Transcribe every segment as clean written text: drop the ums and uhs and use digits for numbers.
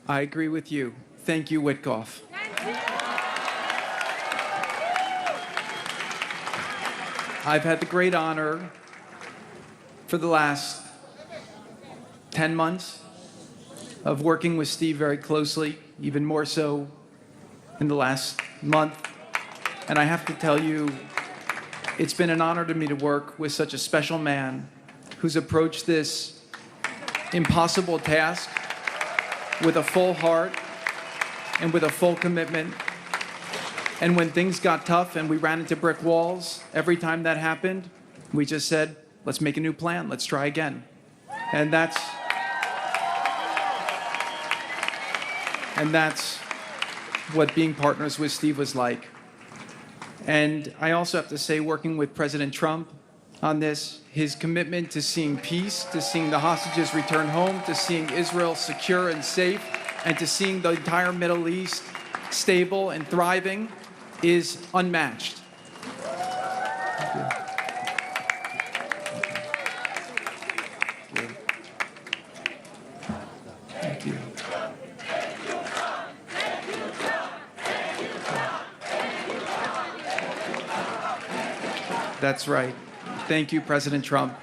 I agree with you. Thank you, Witkoff. I've had the great honor for the last 10 months of working with Steve very closely, even more so in the last month. And I have to tell you, it's been an honor to me to work with such a special man who's approached this impossible task with a full heart and with a full commitment. And when things got tough and we ran into brick walls, every time that happened, we just said, let's make a new plan, let's try again. And that's what being partners with Steve was like. And I also have to say, working with President Trump on this, his commitment to seeing peace, to seeing the hostages return home, to seeing Israel secure and safe, and to seeing the entire Middle East stable and thriving is unmatched. Thank you. Thank you. That's right. Thank you, President Trump,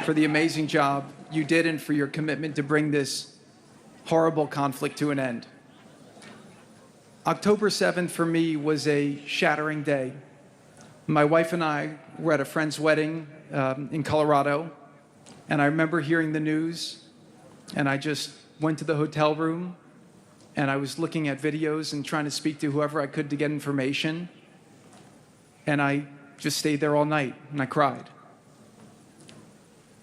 for the amazing job you did and for your commitment to bring this horrible conflict to an end. October 7th for me was a shattering day. My wife and I were at a friend's wedding in Colorado, and I remember hearing the news, and I just went to the hotel room, and I was looking at videos and trying to speak to whoever I could to get information, and I just stayed there all night, and I cried.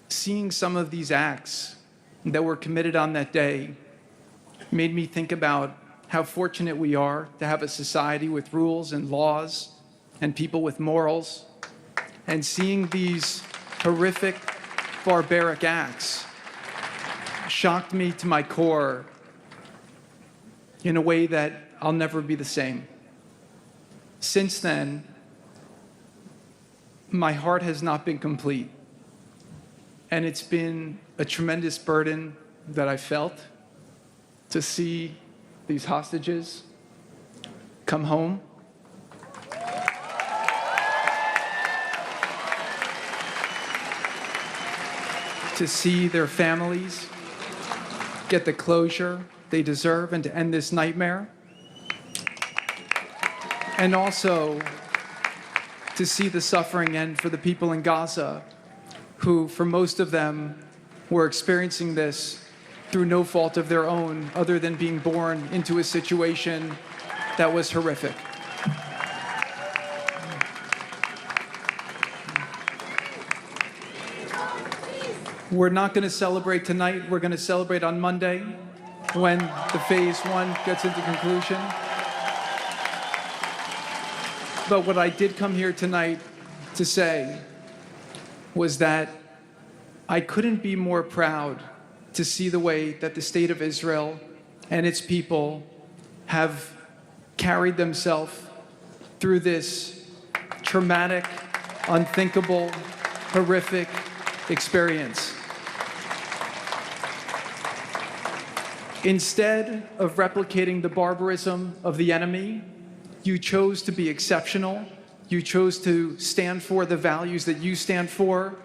Seeing some of these acts that were committed on that day made me think about how fortunate we are to have a society with rules and laws and people with morals. And seeing these horrific, barbaric acts shocked me to my core in a way that I'll never be the same. Since then, my heart has not been complete. And it's been a tremendous burden that I felt to see these hostages come home. To see their families get the closure they deserve and to end this nightmare. And also to see the suffering end for the people in Gaza, who, for most of them, were experiencing this through no fault of their own, other than being born into a situation that was horrific. We're not going to celebrate tonight. We're going to celebrate on Monday when the phase one gets into conclusion. But what I did come here tonight to say was that I couldn't be more proud to see the way that the state of Israel and its people have carried themselves through this traumatic, unthinkable, horrific experience. Instead of replicating the barbarism of the enemy, you chose to be exceptional. You chose to stand for the values that you stand for.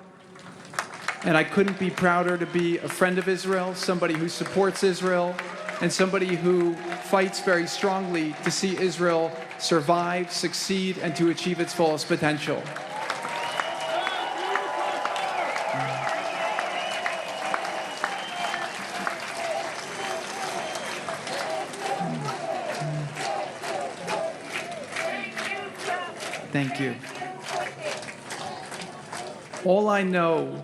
And I couldn't be prouder to be a friend of Israel, somebody who supports Israel, and somebody who fights very strongly to see Israel survive, succeed, and to achieve its fullest potential. Thank you. All I know,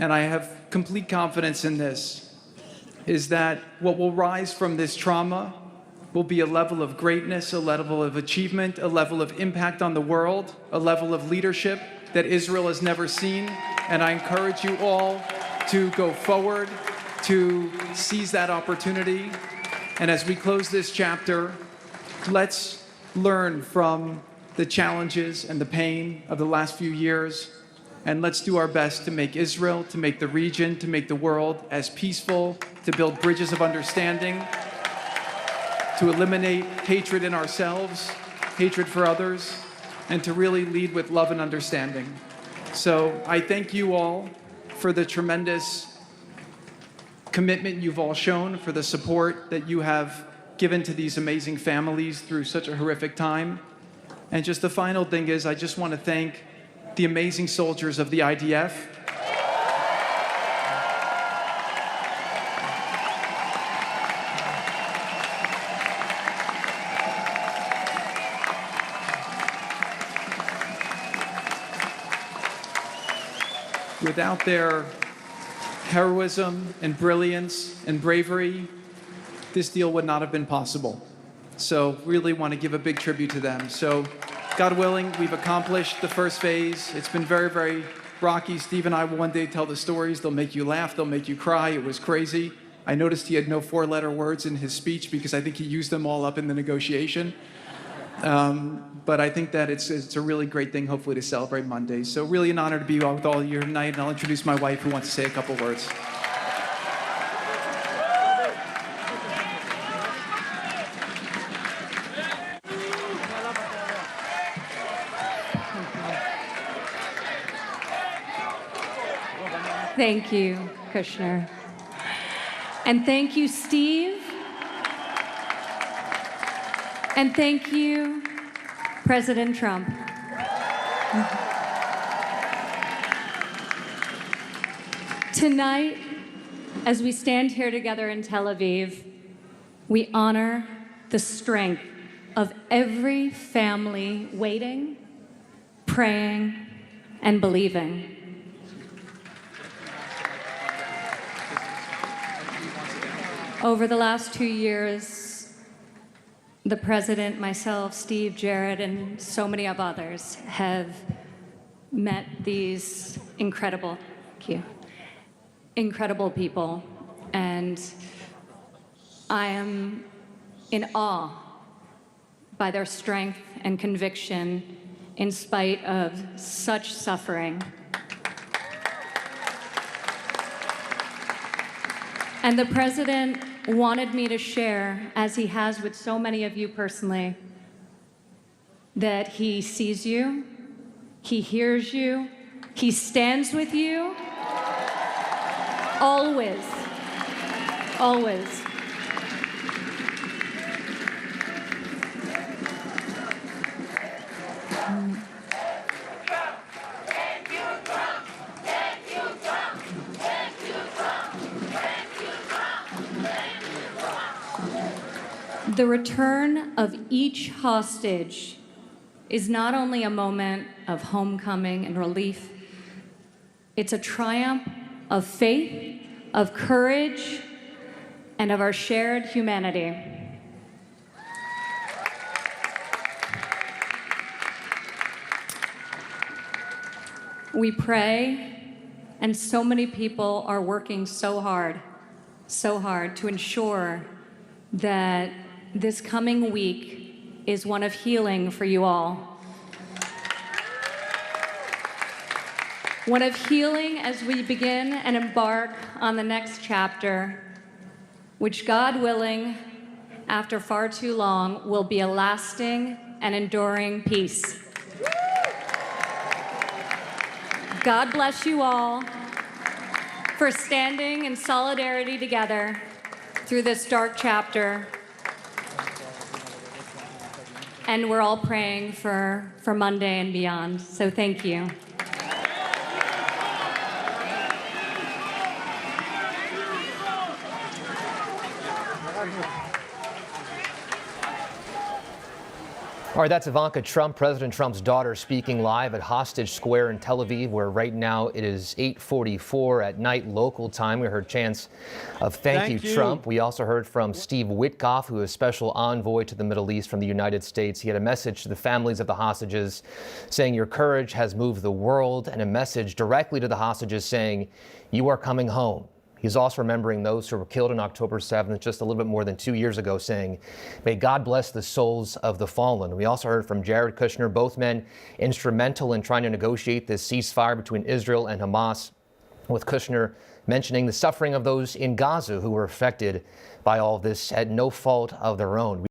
and I have complete confidence in this, is that what will rise from this trauma will be a level of greatness, a level of achievement, a level of impact on the world, a level of leadership that Israel has never seen. And I encourage you all to go forward, to seize that opportunity. And as we close this chapter, let's learn from the challenges and the pain of the last few years, and let's do our best to make Israel, to make the region, to make the world as peaceful, to build bridges of understanding, to eliminate hatred in ourselves, hatred for others, and to really lead with love and understanding. So I thank you all for the tremendous commitment you've all shown, for the support that you have given to these amazing families through such a horrific time. And just the final thing is, I just want to thank the amazing soldiers of the IDF. Without their heroism and brilliance and bravery, this deal would not have been possible. So really want to give a big tribute to them. So God willing, we've accomplished the first phase. It's been very, very rocky. Steve and I will one day tell the stories. They'll make you laugh. They'll make you cry. It was crazy. I noticed he had no four-letter words in his speech because I think he used them all up in the negotiation. But I think that it's a really great thing, hopefully, to celebrate Monday. So really an honor to be with all of you tonight, and I'll introduce my wife, who wants to say a couple words. Thank you, Kushner. And thank you, Steve. And thank you, President Trump. Tonight, as we stand here together in Tel Aviv, we honor the strength of every family waiting, praying, and believing. Over the last 2 years, the President, myself, Steve, Jared, and so many of others have met these incredible people, and I am in awe by their strength and conviction in spite of such suffering. And the President wanted me to share, as he has with so many of you personally, that he sees you, he hears you, he stands with you, always, always. The return of each hostage is not only a moment of homecoming and relief, it's a triumph of faith, of courage, and of our shared humanity. We pray, and so many people are working so hard to ensure that this coming week is one of healing for you all. One of healing as we begin and embark on the next chapter, which, God willing, after far too long, will be a lasting and enduring peace. God bless you all for standing in solidarity together through this dark chapter. And we're all praying for Monday and beyond. So thank you. All right, that's Ivanka Trump, President Trump's daughter, speaking live at Hostage Square in Tel Aviv, where right now it is 8:44 at night local time. We heard chants of thank you, Trump. We also heard from Steve Witkoff, who is special envoy to the Middle East from the United States. He had a message to the families of the hostages saying your courage has moved the world, and a message directly to the hostages saying you are coming home. He's also remembering those who were killed on October 7th, just a little bit more than 2 years ago, saying, may God bless the souls of the fallen. We also heard from Jared Kushner, both men instrumental in trying to negotiate this ceasefire between Israel and Hamas, with Kushner mentioning the suffering of those in Gaza who were affected by all this at no fault of their own.